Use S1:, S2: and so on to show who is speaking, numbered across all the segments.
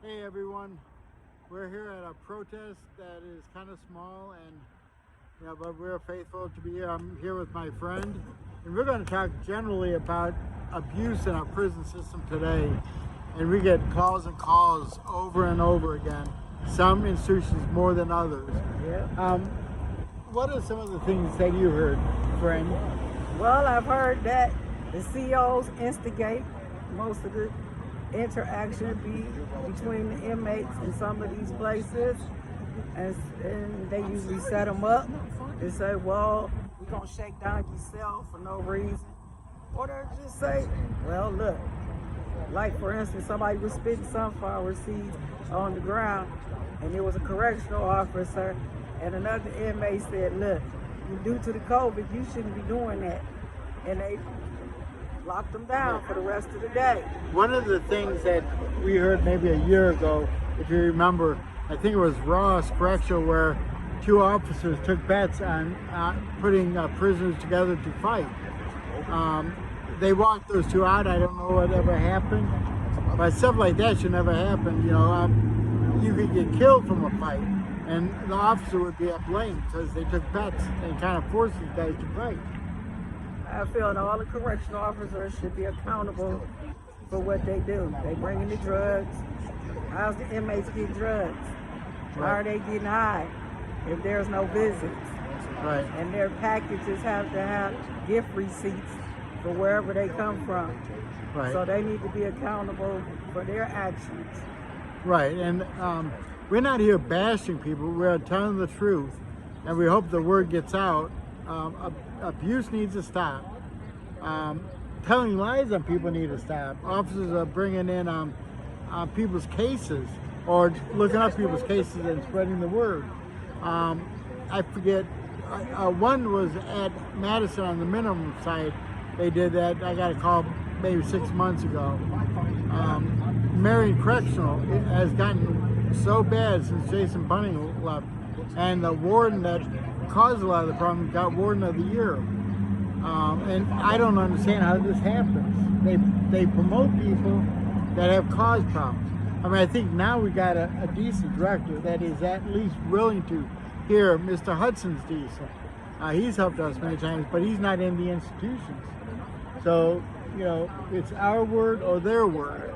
S1: Hey everyone, we're here at a protest that is kind of small, and but we're faithful to be here. I'm here with my friend, and we're going to talk generally about abuse in our prison system today. And we get calls and calls over and over again. Some institutions more than others.
S2: Yeah.
S1: What are some of the things that you heard, friend?
S2: Well, I've heard that the COs instigate most of the interaction between the inmates in some of these places, and they usually set them up and say, well, we're going to shake down yourself for no reason. Or they just say, well, look, like for instance, somebody was spitting sunflower seeds on the ground, and there was a correctional officer, and another inmate said, look, due to the COVID, you shouldn't be doing that. And they locked them down for the rest of the day.
S1: One of the things that we heard maybe a year ago, if you remember, I think it was Ross Correctional, where two officers took bets on putting prisoners together to fight. They walked those two out. I don't know what ever happened, but stuff like that should never happen. You could get killed from a fight, and the officer would be at blame because they took bets and kind of forced these guys to fight.
S2: I feel that all the correctional officers should be accountable for what they do. They bring in the drugs. How's the inmates get drugs? Why are they getting high if there's no visits?
S1: Right.
S2: And their packages have to have gift receipts for wherever they come from.
S1: Right.
S2: So they need to be accountable for their actions.
S1: Right, and we're not here bashing people. We're telling the truth, and we hope the word gets out. Abuse needs to stop. Telling lies on people need to stop. Officers are bringing in people's cases or looking up people's cases and spreading the word. I forget, one was at Madison on the minimum side. They did that. I got a call maybe 6 months ago. Marion Correctional has gotten so bad since Jason Bunning left, and the warden that caused a lot of the problem got Warden of the Year. And I don't understand how this happens. They promote people that have caused problems. I mean, I think now we got a decent director that is at least willing to hear Mr. Hudson's decent. He's helped us many times, but he's not in the institutions. So, it's our word or their word.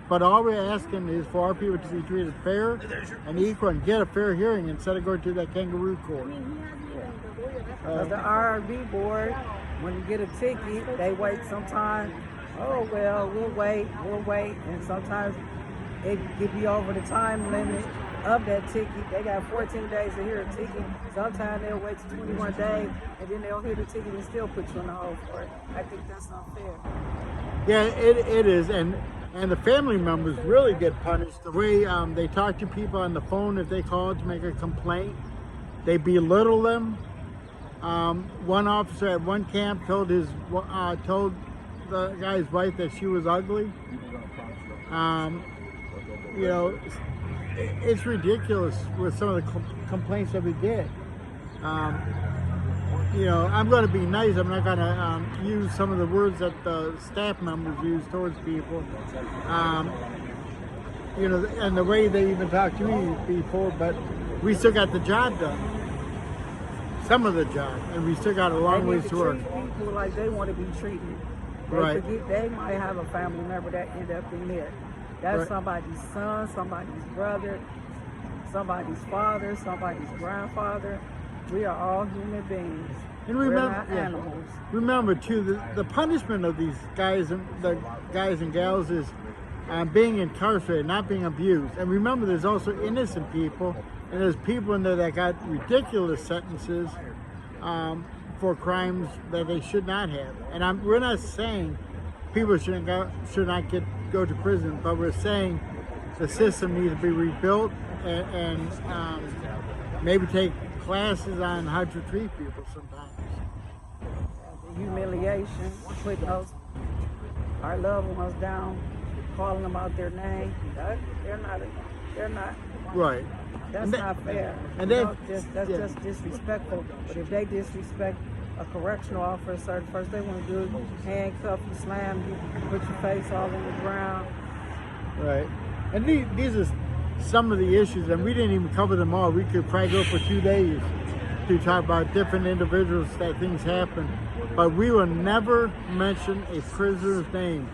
S1: But all we're asking is for our people to be treated fair and equal and get a fair hearing instead of going to that kangaroo court.
S2: The RRB board, when you get a ticket, they wait sometime. Oh, well, we'll wait. And sometimes it could be over the time limit of that ticket. They got 14 days to hear a ticket. Sometimes they'll wait 21 days, and then they'll hear the ticket and still put you on the hold for it. I think that's unfair.
S1: Yeah, it is. And the family members really get punished. The way they talk to people on the phone if they call to make a complaint, they belittle them. One officer at one camp told the guy's wife that she was ugly. It's ridiculous with some of the complaints that we get. I'm going to be nice. I'm not going to use some of the words that the staff members use towards people. And the way they even talk to me before, but we still got the job done. Some of the job, and we still got a long ways to work.
S2: Treat people like they want to be treated. They
S1: Right.
S2: forget they might have a family member that end up in there. That's
S1: Right.
S2: somebody's son, somebody's brother, somebody's father, somebody's grandfather. We are all human beings.
S1: And
S2: We're
S1: remember,
S2: not animals.
S1: Remember too, the punishment of these guys and the guys and gals is being incarcerated, not being abused. And remember, there's also innocent people, and there's people in there that got ridiculous sentences for crimes that they should not have. And we're not saying people should not go to prison, but we're saying the system needs to be rebuilt and maybe take classes on how to treat people sometimes.
S2: The humiliation, putting our loved ones down, calling them out their name. They're not.
S1: Right.
S2: That's not fair.
S1: And
S2: that's just disrespectful. But if they disrespect a correctional officer, first they want to do is handcuff you, slam you, put your face all in the ground.
S1: Right. And these are some of the issues, and we didn't even cover them all. We could probably go for 2 days to talk about different individuals that things happen. But we will never mention a prisoner's name.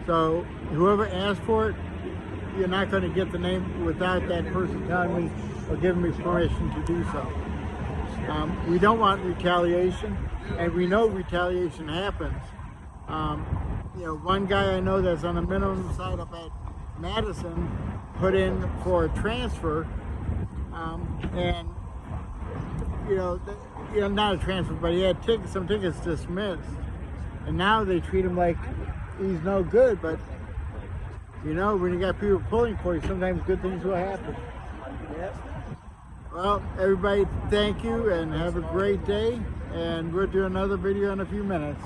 S1: So whoever asked for it, you're not going to get the name without that person telling me or giving me permission to do so. We don't want retaliation, and we know retaliation happens. One guy I know that's on the minimum side up at Madison put in for a transfer, and not a transfer, but he had some tickets dismissed, and now they treat him like he's no good. But when you got people pulling for you, sometimes good things will happen.
S2: Yep.
S1: Well, everybody, thank you and have a great day, and we'll do another video in a few minutes.